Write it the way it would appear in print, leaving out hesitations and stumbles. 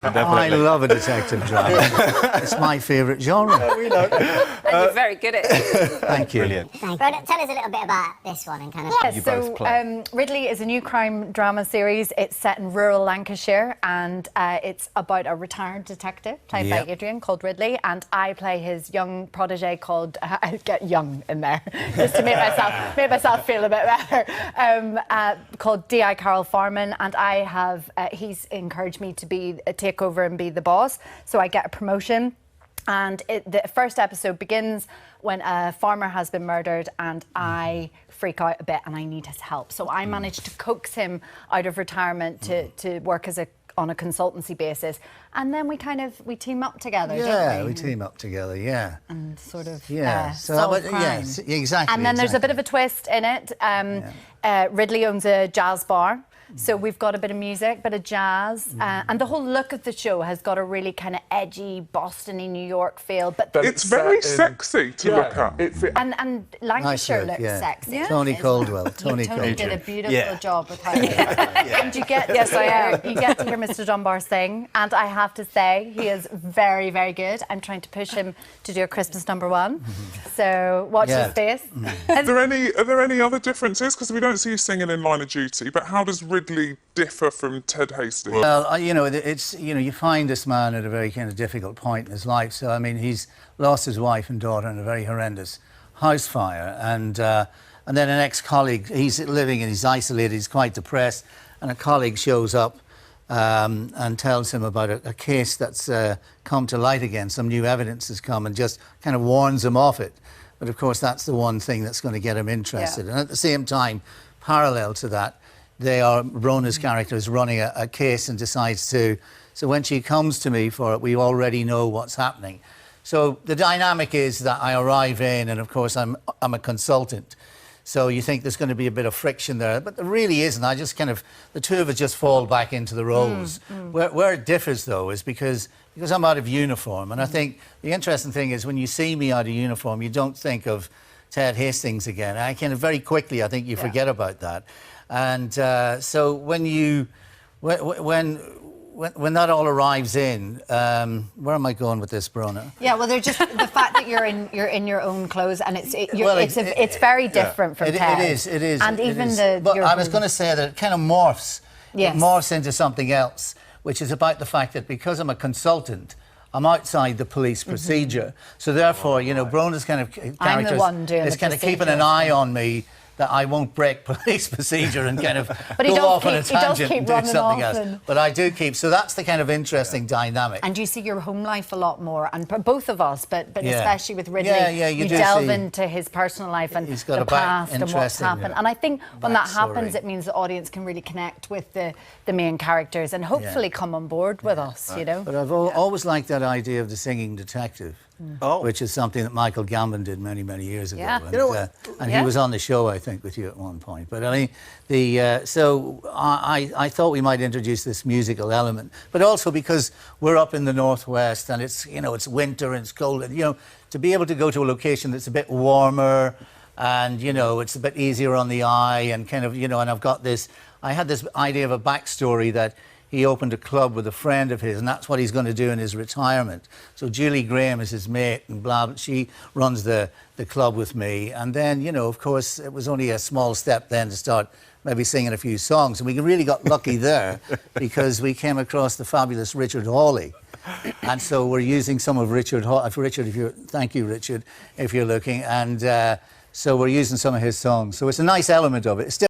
I love a detective drama. It's my favourite genre. We know. And you're very good at it. Thank you. Brilliant. Tell us a little bit about this one and kind of... Yeah, so Ridley is a new crime drama series. It's set in rural Lancashire and it's about a retired detective played by Adrian called Ridley, and I play his young protege called... I get young in there just to make myself feel a bit better. Called D.I. Carol Farman, and I have... he's encouraged me to take over and be the boss, so I get a promotion. And the first episode begins when a farmer has been murdered and I freak out a bit and I need his help. So I managed to coax him out of retirement to work on a consultancy basis. And then we team up together, don't we? We team up together, and sort of solve crime. Yes, exactly. And then there's a bit of a twist in it. Ridley owns a jazz bar. So we've got a bit of music, bit of jazz, and the whole look of the show has got a really kind of edgy, Boston-y, New York feel. But it's very sexy to look at. And Lancashire looks sexy. Yeah. Tony Caldwell. Tony did a beautiful job with her. And you get, you get to hear Mr. Dunbar sing, and I have to say he is very, very good. I'm trying to push him to do a Christmas #1. So watch his space. Are there any other differences? Because we don't see you singing in Line of Duty, but how does Ridley differ from Ted Hastings? Well, you find this man at a very kind of difficult point in his life. So, I mean, he's lost his wife and daughter in a very horrendous house fire. And then an ex-colleague, he's living and he's isolated, he's quite depressed. And a colleague shows up and tells him about a case that's come to light again. Some new evidence has come and just kind of warns him off it. But, of course, that's the one thing that's going to get him interested. And at the same time, parallel to that, Bronagh's character is running a case and decides to... So when she comes to me for it, we already know what's happening. So the dynamic is that I arrive in, and of course I'm a consultant. So you think there's going to be a bit of friction there, but there really isn't. The two of us just fall back into the roles. Where it differs, though, is because I'm out of uniform. And I think the interesting thing is when you see me out of uniform, you don't think of Ted Hastings again. I kind of very quickly, I think you forget about that. And so when that all arrives in, where am I going with this, Bronagh? Yeah, well, they're just the fact that you're in your own clothes, and it's very different from Ted. It is. And even But I was going to say that it kind of morphs. Yes. It morphs into something else, which is about the fact that because I'm a consultant, I'm outside the police procedure. So therefore, Bronagh's kind of character is kind of keeping an eye on me, that I won't break police procedure and kind of go off on a tangent and do something else. But I do keep... So that's the kind of interesting dynamic. And you see your home life a lot more, and both of us, but especially with Ridley, you delve into his personal life and the past and what's happened. And I think when that happens, it means the audience can really connect with the main characters and hopefully come on board with us, But I've always liked that idea of the singing detective. Which is something that Michael Gambon did many, many years ago. And he was on the show, I think, with you at one point. But I mean, so I thought we might introduce this musical element, but also because we're up in the northwest and it's winter and it's cold, and to be able to go to a location that's a bit warmer and it's a bit easier on the eye and kind of and I had this idea of a backstory that he opened a club with a friend of his, and that's what he's going to do in his retirement. So Julie Graham is his mate, and she runs the club with me. And then, of course, it was only a small step then to start maybe singing a few songs. And we really got lucky there because we came across the fabulous Richard Hawley. And so we're using some of Richard, thank you, Richard, if you're looking. And so we're using some of his songs. So it's a nice element of it. It's still